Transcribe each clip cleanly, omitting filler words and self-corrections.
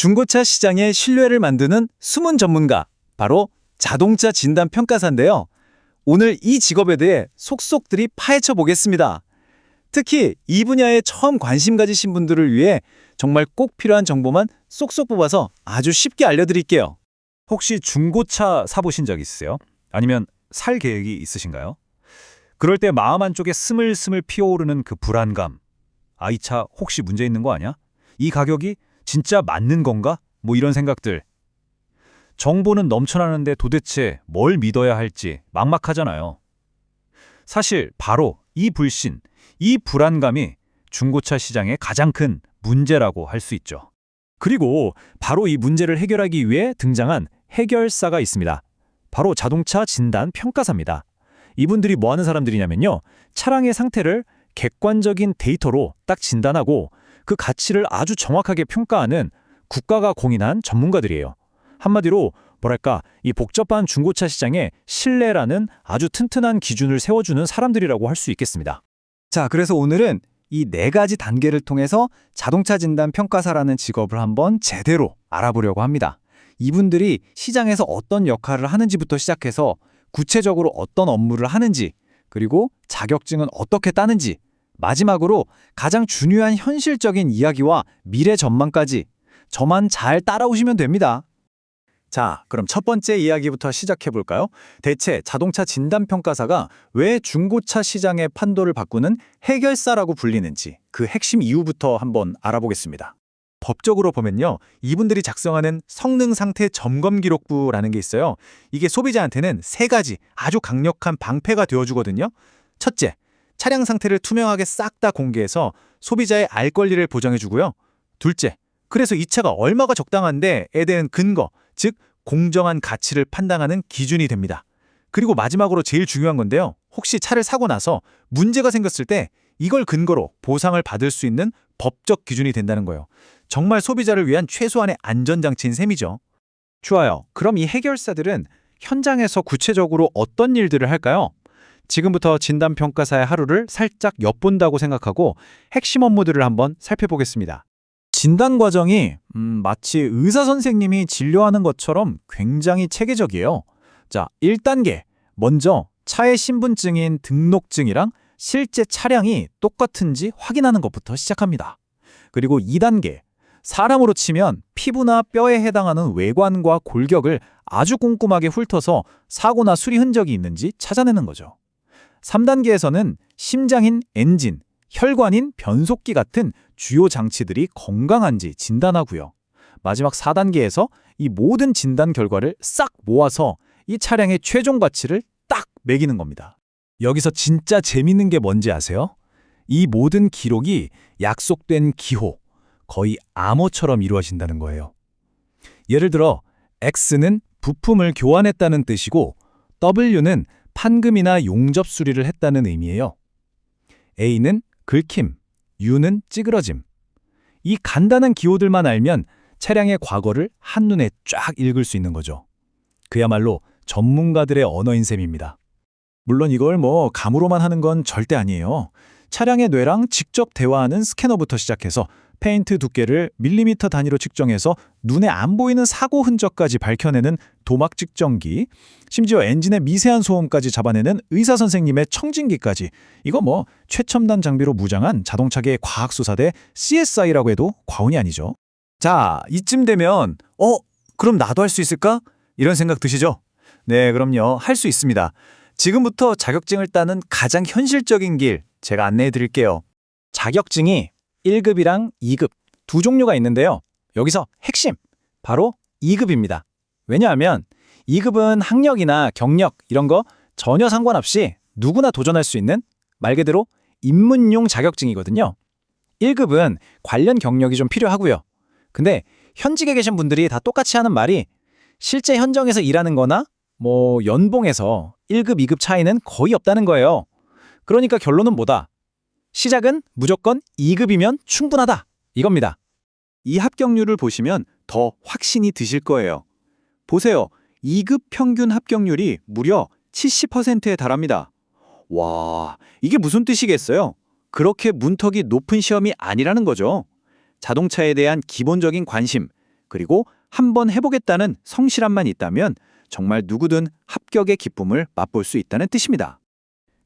중고차 시장의 신뢰를 만드는 숨은 전문가, 바로 자동차 진단 평가사인데요. 오늘 이 직업에 대해 속속들이 파헤쳐 보겠습니다. 특히 이 분야에 처음 관심 가지신 분들을 위해 정말 꼭 필요한 정보만 쏙쏙 뽑아서 아주 쉽게 알려드릴게요. 혹시 중고차 사보신 적 있으세요? 아니면 살 계획이 있으신가요? 그럴 때 마음 한쪽에 스물스물 피어오르는 그 불안감. 아, 이 차 혹시 문제 있는 거 아니야? 이 가격이 진짜 맞는 건가? 뭐 이런 생각들. 정보는 넘쳐나는데 도대체 뭘 믿어야 할지 막막하잖아요. 사실 바로 이 불신, 이 불안감이 중고차 시장의 가장 큰 문제라고 할 수 있죠. 그리고 바로 이 문제를 해결하기 위해 등장한 해결사가 있습니다. 바로 자동차 진단 평가사입니다. 이분들이 뭐 하는 사람들이냐면요. 차량의 상태를 객관적인 데이터로 딱 진단하고 그 가치를 아주 정확하게 평가하는 국가가 공인한 전문가들이에요. 한마디로 뭐랄까, 이 복잡한 중고차 시장에 신뢰라는 아주 튼튼한 기준을 세워주는 사람들이라고 할 수 있겠습니다. 자, 그래서 오늘은 이 4가지 단계를 통해서 자동차 진단 평가사라는 직업을 한번 제대로 알아보려고 합니다. 이분들이 시장에서 어떤 역할을 하는지부터 시작해서 구체적으로 어떤 업무를 하는지, 그리고 자격증은 어떻게 따는지, 마지막으로 가장 중요한 현실적인 이야기와 미래 전망까지 저만 잘 따라오시면 됩니다. 자, 그럼 첫 번째 이야기부터 시작해 볼까요? 대체 자동차 진단 평가사가 왜 중고차 시장의 판도를 바꾸는 해결사라고 불리는지 그 핵심 이유부터 한번 알아보겠습니다. 법적으로 보면요, 이분들이 작성하는 성능 상태 점검 기록부라는 게 있어요. 이게 소비자한테는 3가지 아주 강력한 방패가 되어주거든요. 첫째, 차량 상태를 투명하게 싹 다 공개해서 소비자의 알 권리를 보장해주고요. 둘째, 그래서 이 차가 얼마가 적당한데에 대한 근거, 즉 공정한 가치를 판단하는 기준이 됩니다. 그리고 마지막으로 제일 중요한 건데요. 혹시 차를 사고 나서 문제가 생겼을 때 이걸 근거로 보상을 받을 수 있는 법적 기준이 된다는 거예요. 정말 소비자를 위한 최소한의 안전장치인 셈이죠. 좋아요. 그럼 이 해결사들은 현장에서 구체적으로 어떤 일들을 할까요? 지금부터 진단평가사의 하루를 살짝 엿본다고 생각하고 핵심 업무들을 한번 살펴보겠습니다. 진단 과정이 마치 의사 선생님이 진료하는 것처럼 굉장히 체계적이에요. 자, 1단계. 먼저 차의 신분증인 등록증이랑 실제 차량이 똑같은지 확인하는 것부터 시작합니다. 그리고 2단계. 사람으로 치면 피부나 뼈에 해당하는 외관과 골격을 아주 꼼꼼하게 훑어서 사고나 수리 흔적이 있는지 찾아내는 거죠. 3단계에서는 심장인 엔진, 혈관인 변속기 같은 주요 장치들이 건강한지 진단하고요. 마지막 4단계에서 이 모든 진단 결과를 싹 모아서 이 차량의 최종 가치를 딱 매기는 겁니다. 여기서 진짜 재밌는 게 뭔지 아세요? 이 모든 기록이 약속된 기호, 거의 암호처럼 이루어진다는 거예요. 예를 들어 X는 부품을 교환했다는 뜻이고 W는 판금이나 용접 수리를 했다는 의미예요. A는 긁힘, U는 찌그러짐. 이 간단한 기호들만 알면 차량의 과거를 한눈에 쫙 읽을 수 있는 거죠. 그야말로 전문가들의 언어인 셈입니다. 물론 이걸 감으로만 하는 건 절대 아니에요. 차량의 뇌랑 직접 대화하는 스캐너부터 시작해서 페인트 두께를 밀리미터 단위로 측정해서 눈에 안 보이는 사고 흔적까지 밝혀내는 도막 측정기, 심지어 엔진의 미세한 소음까지 잡아내는 의사 선생님의 청진기까지, 이거 최첨단 장비로 무장한 자동차계의 과학수사대 CSI라고 해도 과언이 아니죠. 자, 이쯤 되면 그럼 나도 할 수 있을까? 이런 생각 드시죠? 네, 그럼요. 할 수 있습니다. 지금부터 자격증을 따는 가장 현실적인 길 제가 안내해 드릴게요. 자격증이 1급이랑 2급 두 종류가 있는데요. 여기서 핵심, 바로 2급입니다. 왜냐하면 2급은 학력이나 경력 이런 거 전혀 상관없이 누구나 도전할 수 있는 말 그대로 입문용 자격증이거든요. 1급은 관련 경력이 좀 필요하고요. 근데 현직에 계신 분들이 다 똑같이 하는 말이 실제 현장에서 일하는 거나 연봉에서 1급, 2급 차이는 거의 없다는 거예요. 그러니까 결론은 뭐다? 시작은 무조건 2급이면 충분하다. 이겁니다. 이 합격률을 보시면 더 확신이 드실 거예요. 보세요. 2급 평균 합격률이 무려 70%에 달합니다. 와, 이게 무슨 뜻이겠어요? 그렇게 문턱이 높은 시험이 아니라는 거죠. 자동차에 대한 기본적인 관심, 그리고 한번 해보겠다는 성실함만 있다면 정말 누구든 합격의 기쁨을 맛볼 수 있다는 뜻입니다.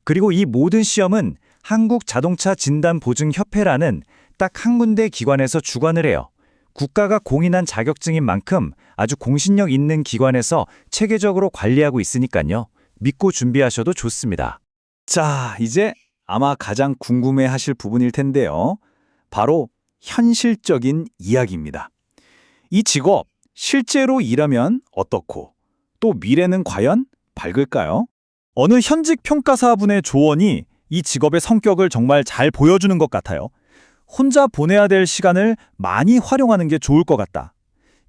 그리고 이 모든 시험은 한국자동차진단보증협회라는 딱 한 군데 기관에서 주관을 해요. 국가가 공인한 자격증인 만큼 아주 공신력 있는 기관에서 체계적으로 관리하고 있으니까요. 믿고 준비하셔도 좋습니다. 자, 이제 아마 가장 궁금해하실 부분일 텐데요. 바로 현실적인 이야기입니다. 이 직업 실제로 일하면 어떻고 또 미래는 과연 밝을까요? 어느 현직 평가사분의 조언이 이 직업의 성격을 정말 잘 보여주는 것 같아요. 혼자 보내야 될 시간을 많이 활용하는 게 좋을 것 같다.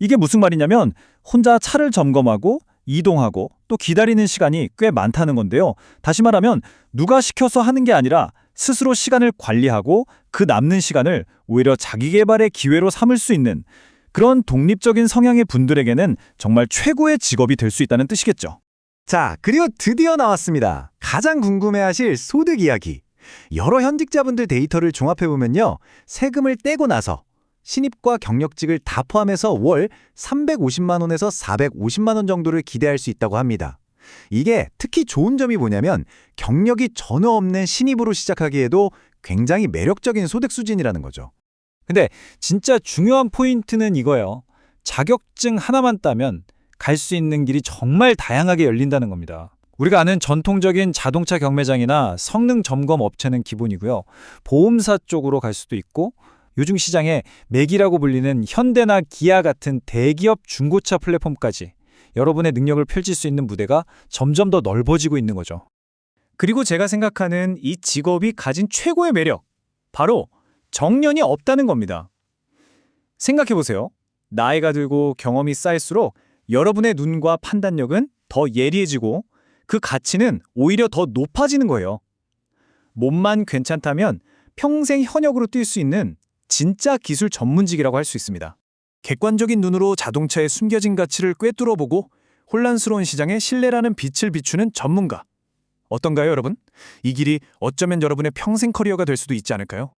이게 무슨 말이냐면 혼자 차를 점검하고 이동하고 또 기다리는 시간이 꽤 많다는 건데요. 다시 말하면 누가 시켜서 하는 게 아니라 스스로 시간을 관리하고 그 남는 시간을 오히려 자기 개발의 기회로 삼을 수 있는 그런 독립적인 성향의 분들에게는 정말 최고의 직업이 될 수 있다는 뜻이겠죠. 자, 그리고 드디어 나왔습니다. 가장 궁금해하실 소득 이야기. 여러 현직자분들 데이터를 종합해보면요. 세금을 떼고 나서 신입과 경력직을 다 포함해서 월 350만 원에서 450만 원 정도를 기대할 수 있다고 합니다. 이게 특히 좋은 점이 뭐냐면 경력이 전혀 없는 신입으로 시작하기에도 굉장히 매력적인 소득 수준이라는 거죠. 근데 진짜 중요한 포인트는 이거예요. 자격증 하나만 따면 갈 수 있는 길이 정말 다양하게 열린다는 겁니다. 우리가 아는 전통적인 자동차 경매장이나 성능 점검 업체는 기본이고요. 보험사 쪽으로 갈 수도 있고 요즘 시장에 맥이라고 불리는 현대나 기아 같은 대기업 중고차 플랫폼까지 여러분의 능력을 펼칠 수 있는 무대가 점점 더 넓어지고 있는 거죠. 그리고 제가 생각하는 이 직업이 가진 최고의 매력, 바로 정년이 없다는 겁니다. 생각해보세요. 나이가 들고 경험이 쌓일수록 여러분의 눈과 판단력은 더 예리해지고 그 가치는 오히려 더 높아지는 거예요. 몸만 괜찮다면 평생 현역으로 뛸 수 있는 진짜 기술 전문직이라고 할 수 있습니다. 객관적인 눈으로 자동차의 숨겨진 가치를 꿰뚫어보고 혼란스러운 시장에 신뢰라는 빛을 비추는 전문가. 어떤가요, 여러분? 이 길이 어쩌면 여러분의 평생 커리어가 될 수도 있지 않을까요?